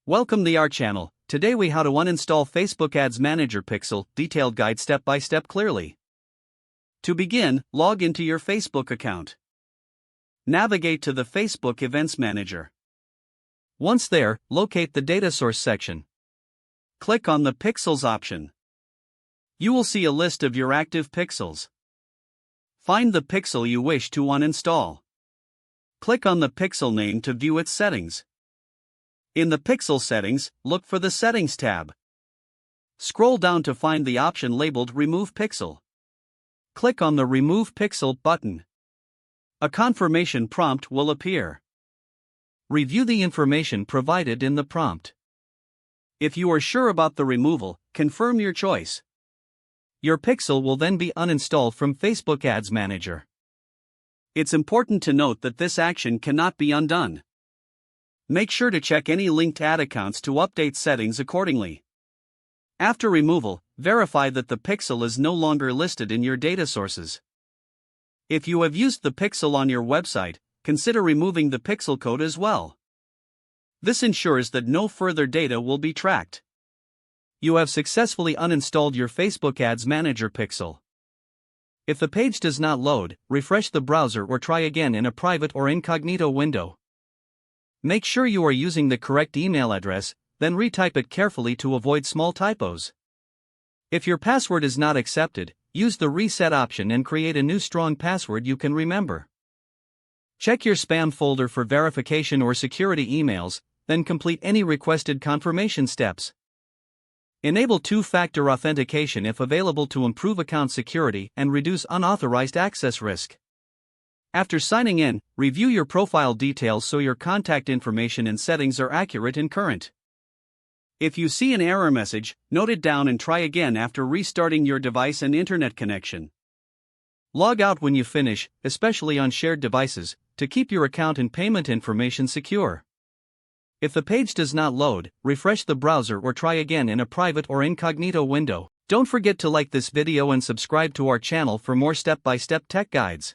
Welcome to our channel. Today we how to uninstall Facebook Ads Manager Pixel, detailed guide step by step clearly. To begin, log into your Facebook account. Navigate to the Facebook Events Manager. Once there, locate the Data Source section. Click on the Pixels option. You will see a list of your active pixels. Find the pixel you wish to uninstall. Click on the pixel name to view its settings. In the Pixel Settings, look for the Settings tab. Scroll down to find the option labeled Remove Pixel. Click on the Remove Pixel button. A confirmation prompt will appear. Review the information provided in the prompt. If you are sure about the removal, confirm your choice. Your pixel will then be uninstalled from Facebook Ads Manager. It's important to note that this action cannot be undone. Make sure to check any linked ad accounts to update settings accordingly. After removal, verify that the pixel is no longer listed in your data sources. If you have used the pixel on your website, consider removing the pixel code as well. This ensures that no further data will be tracked. You have successfully uninstalled your Facebook Ads Manager pixel. If the page does not load, refresh the browser or try again in a private or incognito window. Make sure you are using the correct email address, then retype it carefully to avoid small typos. If your password is not accepted, use the reset option and create a new strong password you can remember. Check your spam folder for verification or security emails, then complete any requested confirmation steps. Enable two-factor authentication if available to improve account security and reduce unauthorized access risk. After signing in, review your profile details so your contact information and settings are accurate and current. If you see an error message, note it down and try again after restarting your device and internet connection. Log out when you finish, especially on shared devices, to keep your account and payment information secure. If the page does not load, refresh the browser or try again in a private or incognito window. Don't forget to like this video and subscribe to our channel for more step-by-step tech guides.